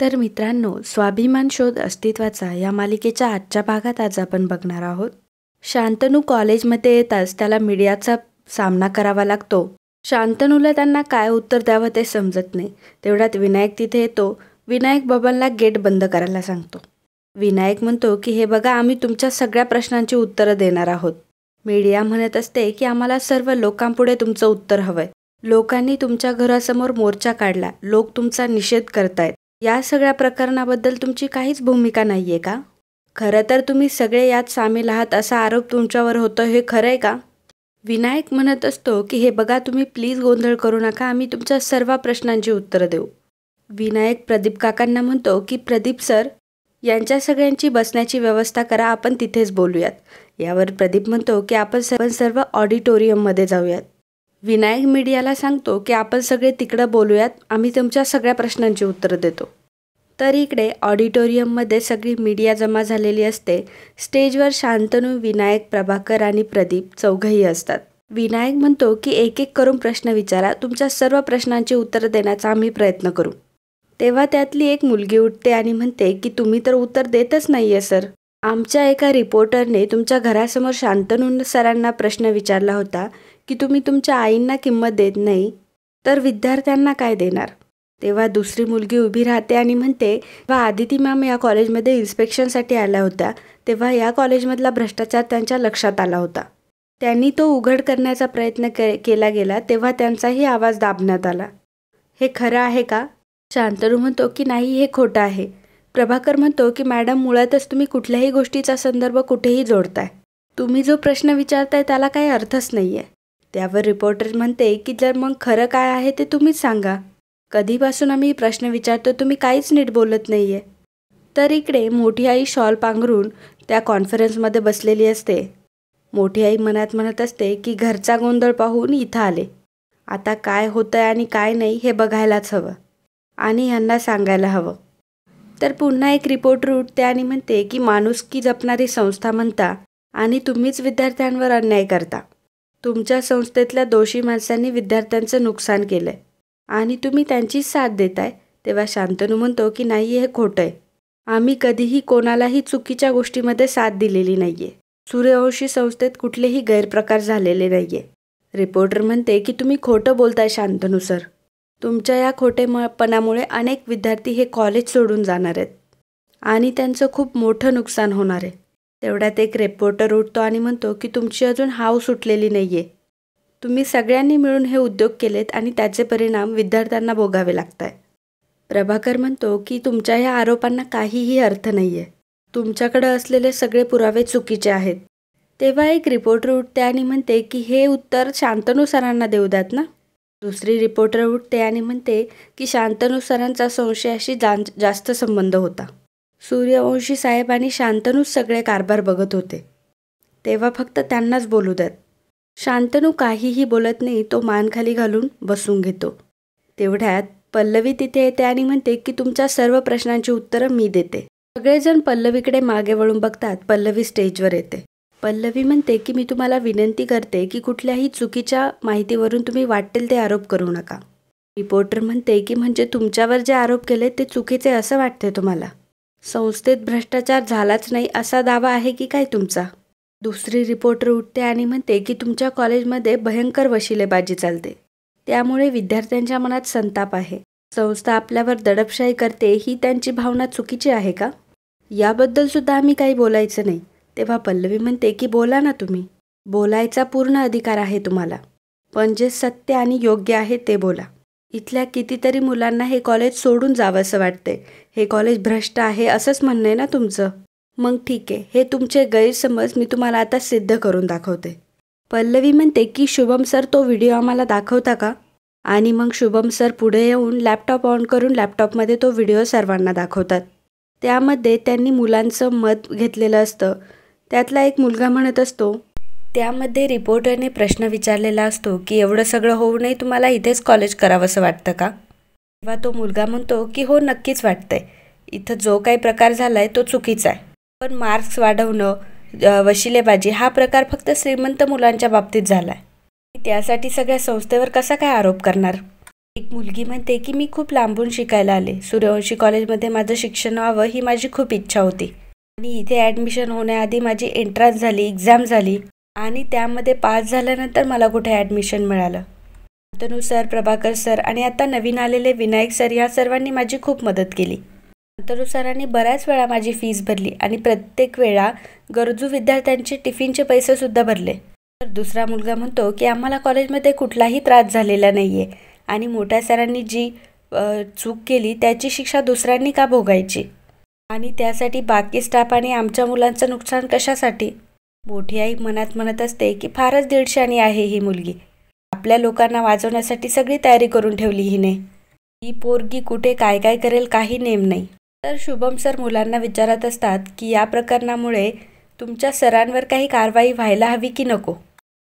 तर मित्रांनो, स्वाभिमान शोध अस्तित्वाचा या मालिकेच्या आजच्या भागात आज आपण बघणार आहोत. शांतनू कॉलेजमध्ये येताच त्याला मीडियाचा सामना करावा लागतो. शांतनूला त्यांना काय उत्तर द्यावं ते समजत नाही. तेवढ्यात विनायक तिथे येतो. विनायक बबनला गेट बंद करायला सांगतो. विनायक म्हणतो की हे बघा, आम्ही तुमच्या सगळ्या प्रश्नांची उत्तरं देणार आहोत. मीडिया म्हणत असते की आम्हाला सर्व लोकांपुढे तुमचं उत्तर हवंय. लोकांनी तुमच्या घरासमोर मोर्चा काढला, लोक तुमचा निषेध करतायत. या सगळ्या प्रकरणाबद्दल तुमची काहीच भूमिका नाहीये का? खरं तर तुम्ही सगळे यात सामील आहात असा आरोप तुमच्यावर होतो, हे खरं आहे का? विनायक म्हणत असतो की हे बघा, तुम्ही प्लीज गोंधळ करू नका, आम्ही तुमच्या सर्व प्रश्नांची उत्तरं देऊ. विनायक प्रदीप काकांना म्हणतो की प्रदीप सर, यांच्या सगळ्यांची बसण्याची व्यवस्था करा, आपण तिथेच बोलूयात. यावर प्रदीप म्हणतो की आपण सर्व ऑडिटोरियममध्ये जाऊयात. विनायक मीडियाला सांगतो की आपण सगळे तिकडं बोलूयात, आम्ही तुमच्या सगळ्या प्रश्नांची उत्तरं देतो. तर इकडे ऑडिटोरियममध्ये सगळी मीडिया जमा झालेली असते. स्टेजवर शांतनू, विनायक, प्रभाकर आणि प्रदीप चौघंही असतात. विनायक म्हणतो की एक एक करून प्रश्न विचारा, तुमच्या सर्व प्रश्नांची उत्तरं देण्याचा आम्ही प्रयत्न करू. तेव्हा त्यातली एक मुलगी उठते आणि म्हणते की तुम्ही तर उत्तर देतच नाहीये सर. आमच्या एका रिपोर्टरने तुमच्या घरासमोर शांतनू सरांना प्रश्न विचारला होता की तुम्ही तुमच्या आईंना किंमत देत नाही, तर विद्यार्थ्यांना काय देणार? तेव्हा दुसरी मुलगी उभी राहते आणि म्हणते, तेव्हा आदिती मॅम या कॉलेजमध्ये इन्स्पेक्शनसाठी आल्या होत्या, तेव्हा या कॉलेजमधला भ्रष्टाचार त्यांच्या लक्षात आला होता. त्यांनी तो उघड करण्याचा प्रयत्न केला गेला, तेव्हा त्यांचाही आवाज दाबण्यात आला. हे खरं आहे का? शांतनू म्हणतो की नाही, हे खोटं आहे. प्रभाकर म्हणतो की मॅडम, मुळातच तुम्ही कुठल्याही गोष्टीचा संदर्भ कुठेही जोडताय. तुम्ही जो प्रश्न विचारताय त्याला काही अर्थच नाही आहे. त्यावर रिपोर्टर म्हणते की जर मग खरं काय आहे ते तुम्हीच सांगा. कधीपासून आम्ही प्रश्न विचारतो, तुम्ही काहीच नीट बोलत नाही आहे. तर इकडे मोठी आई शॉल पांघरून त्या कॉन्फरन्समध्ये बसलेली असते. मोठी आई मनात म्हणत असते की घरचा गोंधळ पाहून इथं आले. आता काय होतंय आणि काय नाही हे बघायलाच हवं आणि यांना सांगायला हवं. तर पुन्हा एक रिपोर्टर उठते आणि म्हणते की माणुसकी जपणारी संस्था म्हणता आणि तुम्हीच विद्यार्थ्यांवर अन्याय करता. तुमच्या संस्थेतल्या दोषी माणसांनी विद्यार्थ्यांचं नुकसान केलंय आणि तुम्ही त्यांचीच साथ देताय. तेव्हा शांतनू म्हणतो की नाही, हे खोटं आहे. आम्ही कधीही कोणालाही चुकीच्या गोष्टीमध्ये साथ दिलेली नाहीये. सूर्यवंशी संस्थेत कुठलेही गैरप्रकार झालेले नाहीये. रिपोर्टर म्हणते की तुम्ही खोटं बोलताय शांतनू सर. तुमच्या या खोटेपणामुळे अनेक विद्यार्थी हे कॉलेज सोडून जाणार आहेत आणि त्यांचं खूप मोठं नुकसान होणार आहे. तेवढ्यात एक रिपोर्टर उठतो आणि म्हणतो की तुमची अजून हाव सुटलेली नाहीये. तुम्ही सगळ्यांनी मिळून हे उद्योग केलेत आणि त्याचे परिणाम विद्यार्थ्यांना भोगावे लागत आहे. प्रभाकर म्हणतो की तुमच्या या आरोपांना काहीही अर्थ नाही आहे. तुमच्याकडं असलेले सगळे पुरावे चुकीचे आहेत. तेव्हा एक रिपोर्टर उठते आणि म्हणते की हे उत्तर शांतनू सरांना देऊ द्यात ना. दुसरी रिपोर्टर उठते आणि म्हणते की शांतनू सरांचा संशयाशी जास्त संबंध होता. सूर्यवंशी साहेब आणि शांतनूच सगळे कारभार बघत होते, तेव्हा फक्त त्यांनाच बोलू द्यात. शांतनू काहीही बोलत नाही. तो मान खाली घालून बसून घेतो. तेवढ्यात पल्लवी तिथे येते आणि म्हणते की तुमच्या सर्व प्रश्नांची उत्तरं मी देते. सगळेजण पल्लवीकडे मागे वळून बघतात. पल्लवी स्टेजवर येते. पल्लवी म्हणते की मी तुम्हाला विनंती करते की कुठल्याही चुकीच्या माहितीवरून तुम्ही वाटेल ते आरोप करू नका. रिपोर्टर म्हणते की म्हणजे तुमच्यावर जे आरोप केले ते चुकीचे असं वाटते तुम्हाला? संस्थेत भ्रष्टाचार झालाच नाही असा दावा आहे की काय तुमचा? दुसरी रिपोर्टर उठते आणि म्हणते की तुमच्या कॉलेजमध्ये भयंकर वशिलेबाजी चालते, त्यामुळे विद्यार्थ्यांच्या मनात संताप आहे. संस्था आपल्यावर दडपशाही करते ही त्यांची भावना चुकीची आहे का? याबद्दल सुद्धा आम्ही काही बोलायचं नाही. तेव्हा पल्लवी म्हणते की बोला ना, तुम्ही बोलायचा पूर्ण अधिकार आहे तुम्हाला, पण जे सत्य आणि योग्य आहे ते बोला. इथल्या कितीतरी मुलांना हे कॉलेज सोडून जावं असं वाटतंय. हे कॉलेज भ्रष्ट आहे असंच म्हणणं आहे ना तुमचं? मग ठीक आहे, हे तुमचे गैरसमज मी तुम्हाला आता सिद्ध करून दाखवते. पल्लवी म्हणते की शुभम सर, तो व्हिडिओ आम्हाला दाखवता का? आणि मग शुभम सर पुढे येऊन लॅपटॉप ऑन करून लॅपटॉपमध्ये तो व्हिडिओ सर्वांना दाखवतात. त्यामध्ये त्यांनी मुलांचं मत घेतलेलं असतं. त्यातला एक मुलगा म्हणत असतो, त्यामध्ये रिपोर्टरने प्रश्न विचारलेला असतो की एवढं सगळं होऊनही तुम्हाला इथेच कॉलेज करावंसं वाटतं का? तेव्हा तो मुलगा म्हणतो की हो, नक्कीच वाटतंय. इथं जो काही प्रकार झालाय तो चुकीचा आहे, पण मार्क्स वाढवणं, वशिलेबाजी हा प्रकार फक्त श्रीमंत मुलांच्या बाबतीत झालाय. त्यासाठी सगळ्या संस्थेवर कसा काय आरोप करणार? एक मुलगी म्हणते की मी खूप लांबून शिकायला आले. सूर्यवंशी कॉलेजमध्ये माझं शिक्षण व्हावं ही माझी खूप इच्छा होती आणि इथे ॲडमिशन होण्याआधी माझी एंट्रन्स झाली, एक्झाम झाली आणि त्यामध्ये पास झाल्यानंतर मला कुठे ॲडमिशन मिळालं. शांतनू सर, प्रभाकर सर आणि आता नवीन आलेले विनायक सर या सर्वांनी माझी खूप मदत केली. शांतनू सरांनी बऱ्याच वेळा माझी फीस भरली आणि प्रत्येक वेळा गरजू विद्यार्थ्यांचे टिफिनचे पैसेसुद्धा भरले. तर दुसरा मुलगा म्हणतो की आम्हाला कॉलेजमध्ये कुठलाही त्रास झालेला नाही आहे आणि मोठ्या सरांनी जी चूक केली त्याची शिक्षा दुसऱ्यांनी का भोगायची आणि त्यासाठी बाकी स्टाफ आणि आमच्या मुलांचं नुकसान कशासाठी. मोठी आई मनात म्हणत असते की फारच दीडशानी आहे ही मुलगी. आपल्या लोकांना वाजवण्यासाठी सगळी तयारी करून ठेवली हिने. ही पोरगी कुठे काय काय करेल काही नेम नाही. तर शुभम सर मुलांना विचारत असतात की या प्रकरणामुळे तुमच्या सरांवर काही कारवाई व्हायला हवी की नको.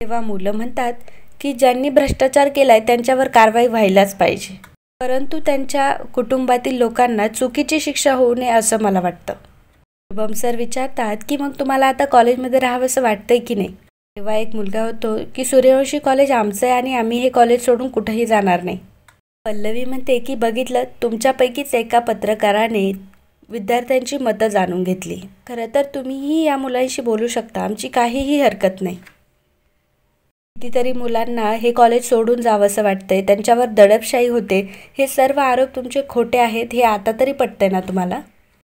तेव्हा मुलं म्हणतात की ज्यांनी भ्रष्टाचार केलाय त्यांच्यावर कारवाई व्हायलाच पाहिजे, परंतु त्यांच्या कुटुंबातील लोकांना चुकीची शिक्षा होऊ नये असं मला वाटतं. शुभम सर विचारतात की मग तुम्हाला आता कॉलेजमध्ये राहावंसं वाटतंय की नाही. तेव्हा एक मुलगा होतो की सूर्यवंशी कॉलेज आमचं आहे आणि आम्ही हे कॉलेज सोडून कुठंही जाणार नाही. पल्लवी म्हणते की बघितलं, तुमच्यापैकीच एका पत्रकाराने विद्यार्थ्यांची मतं जाणून घेतली. खरं तर तुम्हीही या मुलांशी बोलू शकता, आमची काहीही हरकत नाही. कितीतरी मुलांना हे कॉलेज सोडून जावंसं वाटतंय, त्यांच्यावर दडपशाही होते. हे सर्व आरोप तुमचे खोटे आहेत हे आता तरी पटतंय ना तुम्हाला.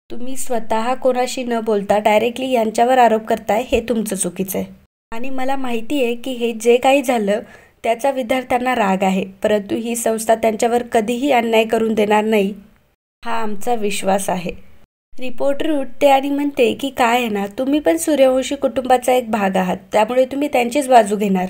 तुम्ही स्वतः कोणाशी न बोलता डायरेक्टली यांच्यावर आरोप करताय हे तुमचं चुकीचं आहे. आणि मला माहिती आहे की हे जे काही झालं त्याचा विद्यार्थ्यांना राग आहे, परंतु ही संस्था त्यांच्यावर कधीही अन्याय करून देणार नाही हा आमचा विश्वास आहे. रिपोर्टर उठते आणि म्हणते की काय आहे ना, तुम्ही पण सूर्यवंशी कुटुंबाचा एक भाग आहात, त्यामुळे तुम्ही त्यांचीच बाजू घेणार.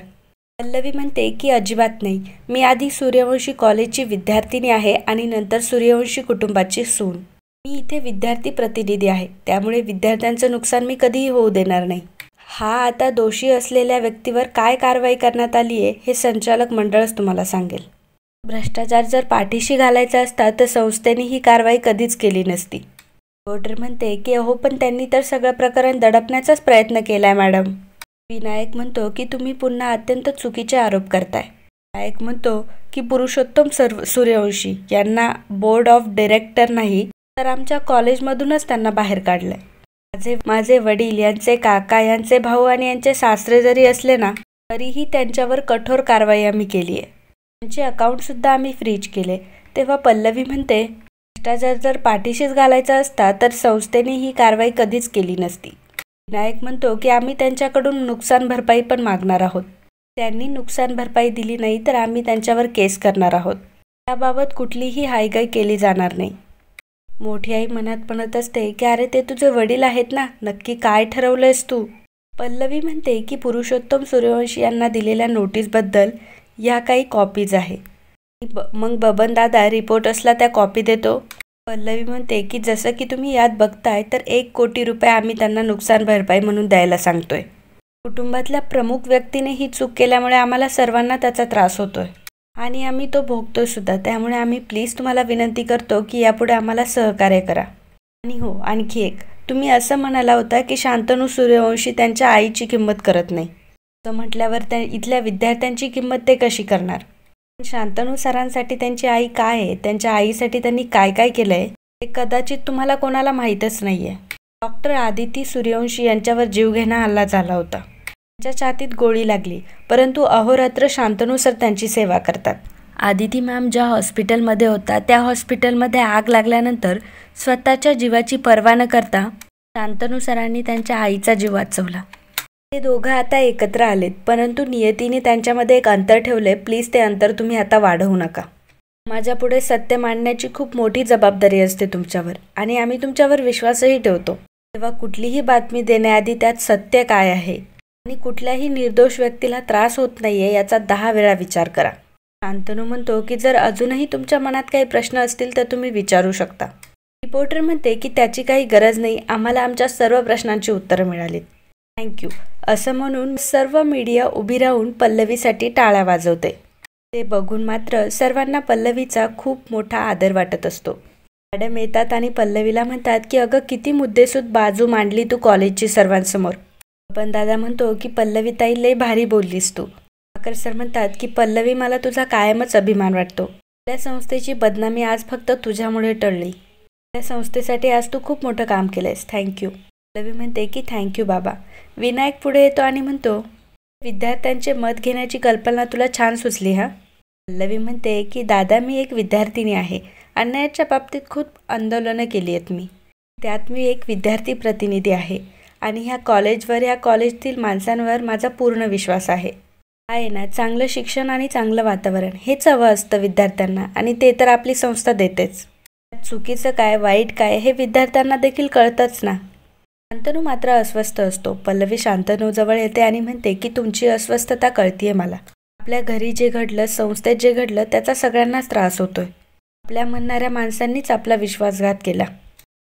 पल्लवी म्हणते की अजिबात नाही, मी आधी सूर्यवंशी कॉलेजची विद्यार्थिनी आहे आणि नंतर सूर्यवंशी कुटुंबाची सून. मी इथे विद्यार्थी प्रतिनिधी आहे, त्यामुळे विद्यार्थ्यांचं नुकसान मी कधीही होऊ देणार नाही. हा आता दोषी असलेल्या व्यक्तीवर काय कारवाई करण्यात आली आहे हे संचालक मंडळच तुम्हाला सांगेल. भ्रष्टाचार जर पाठीशी घालायचा असता तर संस्थेने ही कारवाई कधीच केली नसती. रिपोर्टर म्हणते की अहो पण त्यांनी तर सगळं प्रकरण दडपण्याचाच प्रयत्न केलाय मॅडम. विनायक म्हणतो की तुम्ही पुन्हा अत्यंत चुकीचे आरोप करताय. विनायक म्हणतो की पुरुषोत्तम सूर्यवंशी यांना बोर्ड ऑफ डायरेक्टर नाही तर आमच्या कॉलेजमधूनच त्यांना बाहेर काढलंय. माझे वडील, यांचे काका, यांचे भाऊ आणि यांचे सासरे जरी असले ना तरीही त्यांच्यावर कठोर कारवाई आम्ही केली आहे. त्यांचे अकाउंटसुद्धा आम्ही फ्रीज केले. तेव्हा पल्लवी म्हणते भ्रष्टाचार जर पाठीशीच घालायचा असता तर संस्थेने ही कारवाई कधीच केली नसती. विनायक म्हणतो की आम्ही त्यांच्याकडून नुकसान भरपाई पण मागणार आहोत. त्यांनी नुकसान भरपाई दिली नाही तर आम्ही त्यांच्यावर केस करणार आहोत. त्याबाबत कुठलीही हायगाई केली जाणार नाही. मोठी आई मनात म्हणत असते की अरे ते तुझे वडील आहेत ना, नक्की काय ठरवलंयस तू. पल्लवी म्हणते की पुरुषोत्तम सूर्यवंशी यांना दिलेल्या नोटीसबद्दल या काही कॉपीज आहे. मग बबन दादा रिपोर्टर्सला त्या कॉपी देतो. पल्लवी म्हणते की जसं की तुम्ही यात बघताय तर 1 कोटी रुपये आम्ही त्यांना नुकसान भरपाई म्हणून द्यायला सांगतोय. कुटुंबातल्या प्रमुख व्यक्तीने ही चूक केल्यामुळे आम्हाला सर्वांना त्याचा त्रास होतोय आणि आम्ही तो भोगतोय सुद्धा. त्यामुळे आम्ही प्लीज तुम्हाला विनंती करतो की यापुढे आम्हाला सहकार्य करा. आणि हो, आणखी एक, तुम्ही असं म्हणाला होता की शांतनू सूर्यवंशी त्यांच्या आईची किंमत करत नाही. असं म्हटल्यावर त्या इथल्या विद्यार्थ्यांची किंमत ते कशी करणार. शांतनू सरांसाठी त्यांची आई काय आहे, त्यांच्या आईसाठी त्यांनी काय काय केलं आहे हे कदाचित तुम्हाला कोणाला माहीतच नाही आहे. डॉक्टर आदिती सूर्यवंशी यांच्यावर जीवघेणा हल्ला झाला होता. त्यांच्या छातीत गोळी लागली, परंतु अहोरात्र शांतनू सर त्यांची सेवा करतात. आदिती मॅम ज्या हॉस्पिटलमध्ये होता त्या हॉस्पिटलमध्ये आग लागल्यानंतर स्वतःच्या जीवाची पर्वा न करता शांतनू सरांनी त्यांच्या आईचा जीव वाचवला. ते दोघं आता एकत्र आलेत, परंतु नियतीने त्यांच्यामध्ये एक अंतर ठेवले. प्लीज ते अंतर तुम्ही आता वाढवू नका. माझ्यापुढे सत्य मांडण्याची खूप मोठी जबाबदारी असते तुमच्यावर आणि आम्ही तुमच्यावर विश्वासही ठेवतो. तेव्हा कुठलीही बातमी देण्याआधी त्यात सत्य काय आहे आणि कुठल्याही निर्दोष व्यक्तीला त्रास होत नाहीये याचा 10 वेळा विचार करा. शांतनू म्हणतो की जर अजूनही तुमच्या मनात काही प्रश्न असतील तर तुम्ही विचारू शकता. रिपोर्टर म्हणते की त्याची काही गरज नाही, आम्हाला आमच्या सर्व प्रश्नांची उत्तरं मिळालीत. थँक्यू असं म्हणून सर्व मीडिया उभी राहून पल्लवीसाठी टाळ्या वाजवते. ते बघून मात्र सर्वांना पल्लवीचा खूप मोठा आदर वाटत असतो. मॅडम येतात आणि पल्लवीला म्हणतात की अगं किती मुद्देसूद बाजू मांडली तू कॉलेजची सर्वांसमोर. पण दादा म्हणतो की पल्लवी ताई लय भारी बोललीस तू. प्रभाकर सर म्हणतात की पल्लवी मला तुझा कायमच अभिमान वाटतो. त्या संस्थेची बदनामी आज फक्त तुझ्यामुळे टळली. त्या संस्थेसाठी आज तू खूप मोठं काम केलंयस. थँक्यू. पल्लवी म्हणते की थँक्यू बाबा. विनायक पुढे येतो आणि म्हणतो, विद्यार्थ्यांचे मत घेण्याची कल्पना तुला छान सुचली हा. पल्लवी म्हणते की दादा, मी एक विद्यार्थिनी आहे. अन्यायाच्या बाबतीत खूप आंदोलनं केली आहेत मी. त्यात मी एक विद्यार्थी प्रतिनिधी आहे आणि ह्या कॉलेजवर, ह्या कॉलेजतील माणसांवर माझा पूर्ण विश्वास आहे. आहे ना, चांगलं शिक्षण आणि चांगलं वातावरण हेच हवं असतं विद्यार्थ्यांना, आणि ते तर आपली संस्था देतेच. चुकीचं काय, वाईट काय हे विद्यार्थ्यांना देखील कळतंच ना. शांतनू मात्र अस्वस्थ असतो. पल्लवी शांतनूजवळ येते आणि म्हणते की तुमची अस्वस्थता कळतीये मला. आपल्या घरी जे घडलं, संस्थेत जे घडलं, त्याचा सगळ्यांनाच त्रास होतोय. आपल्या म्हणणाऱ्या माणसांनीच आपला विश्वासघात केला.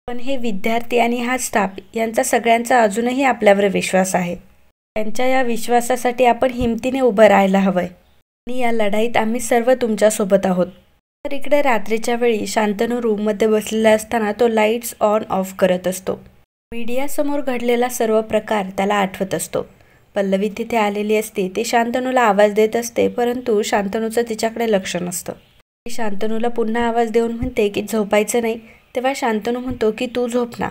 पण हे विद्यार्थी आणि हा स्टाफ यांचा सगळ्यांचा अजूनही आपल्यावर विश्वास आहे. त्यांच्या या विश्वासासाठी आपण हिमतीने उभं राहायला हवंय आणि या लढाईत आम्ही सर्व तुमच्यासोबत आहोत. तर इकडे रात्रीच्या वेळी शांतनू रूममध्ये बसलेला असताना तो लाईट्स ऑन ऑफ करत असतो. मीडियासमोर घडलेला सर्व प्रकार त्याला आठवत असतो. पल्लवी तिथे आलेली असते. ती शांतनूला आवाज देत असते, परंतु शांतनूचं तिच्याकडे लक्ष नसतं. ती शांतनूला पुन्हा आवाज देऊन म्हणते की झोपायचं नाही. तेव्हा शांतनू म्हणतो की तू झोप ना.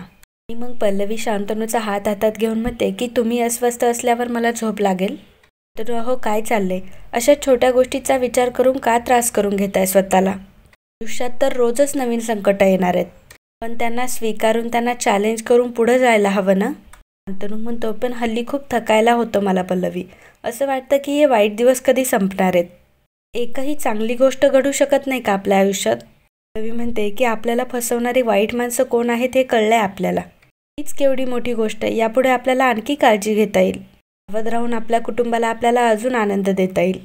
आणि मग पल्लवी शांतनूचा हात हातात घेऊन म्हणते की तुम्ही अस्वस्थ असल्यावर मला झोप लागेल. तर अहो, काय चाललंय? अशा छोट्या गोष्टीचा विचार करून का त्रास करून घेताय स्वतःला? आयुष्यात तर रोजच नवीन संकटं येणार आहेत, पण त्यांना स्वीकारून, त्यांना चॅलेंज करून पुढे जायला हवं ना. शांतनू म्हणतो, पण हल्ली खूप थकायला होतं मला पल्लवी. असं वाटतं की हे वाईट दिवस कधी संपणार आहेत. एकही चांगली गोष्ट घडू शकत नाही का आपल्या आयुष्यात? पल्लवी म्हणते की आपल्याला फसवणारी वाईट माणसं कोण आहेत हे कळलंय आपल्याला. हीच केवढी मोठी गोष्ट आहे. यापुढे आपल्याला आणखी काळजी घेता येईल. सावध राहून आपल्या कुटुंबाला आपल्याला अजून आनंद देता येईल.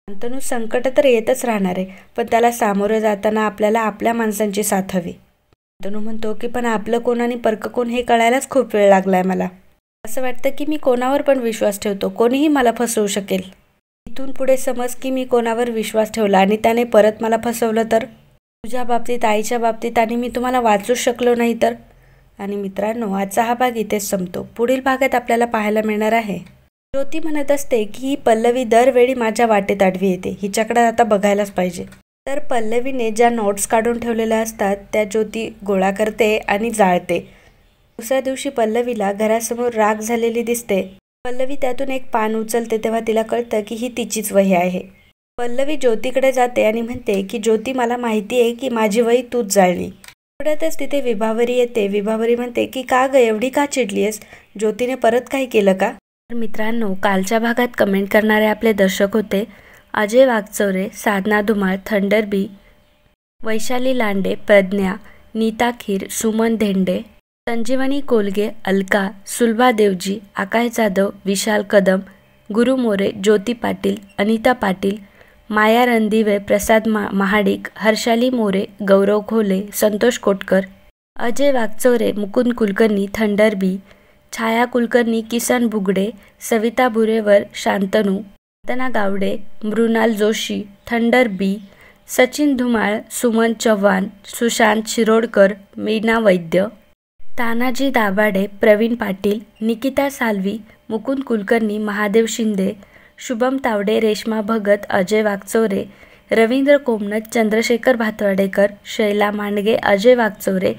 शांतनू, संकट तर येतच राहणार आहे, पण त्याला सामोरं जाताना आपल्याला आपल्या माणसांची साथ हवी. शांतनू म्हणतो की पण आपलं कोण आणि परकं कोण हे कळायलाच खूप वेळ लागलाय मला. असं वाटतं की मी कोणावर पण विश्वास ठेवतो, कोणीही मला फसवू शकेल. इथून पुढे समज की मी कोणावर विश्वास ठेवला आणि त्याने परत मला फसवलं तर? तुझ्या बाबतीत, आईच्या बाबतीत, आणि मी तुम्हाला वाचूच शकलो नाही तर? आणि मित्रांनो, आजचा हा भाग इथेच संपतो. पुढील भागात आपल्याला पाहायला मिळणार आहे, ज्योती म्हणत असते की ही पल्लवी दरवेळी माझ्या वाटेत आडवी येते, हिच्याकडे आता बघायलाच पाहिजे. तर पल्लवीने ज्या नोट्स काढून ठेवलेल्या असतात त्या ज्योती गोळा करते आणि जाळते. दुसऱ्या दिवशी पल्लवीला घरासमोर राख झालेली दिसते. पल्लवी त्यातून एक पान उचलते तेव्हा तिला कळतं की ही तिचीच वही आहे. पल्लवी ज्योतीकडे जाते आणि म्हणते की ज्योती, मला माहिती आहे की माझी वही तूच जाळली. थोड्यातच तिथे विभावरी येते. विभावरी म्हणते की का ग, एवढी का चिडलीयस? ज्योतीने परत काही केलं का? तर मित्रांनो, कालच्या भागात कमेंट करणारे आपले दर्शक होते अजय वागचौरे, साधना धुमाळ, थंडर बी, वैशाली लांडे, प्रज्ञा, नीता खीर, सुमन धेंडे, संजीवनी कोलगे, अलका, सुलभा देवजी, आकाश जाधव, विशाल कदम, गुरु मोरे, ज्योती पाटील, अनिता पाटील, माया रणदिवे, प्रसाद महाडिक, हर्षाली मोरे, गौरव खोले, संतोष कोटकर, अजय वागचौरे, मुकुंद कुलकर्णी, थंडर बी, छाया कुलकर्णी, किसन बुगडे, सविता भुरेवर, शांतनू, तना गावडे, मृणाल जोशी, थंडर बी, सचिन धुमाळ, सुमन चव्हाण, सुशांत शिरोडकर, मीना वैद्य, तानाजी दाभाडे, प्रवीण पाटील, निकिता साल्वी, मुकुंद कुलकर्णी, महादेव शिंदे, शुभम तावडे, रेश्मा भगत, अजय वागचौरे, रवींद्र कोमनत, चंद्रशेखर भातवाडेकर, शैला मांडगे, अजय वागचौरे,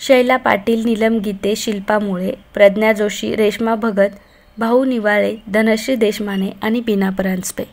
शैला पाटील, नीलम गीते, शिल्पा मुळे, प्रज्ञा जोशी, रेश्मा भगत, भाऊ निवाळे, धनश्री देशमाने आणि बीना परांजपे.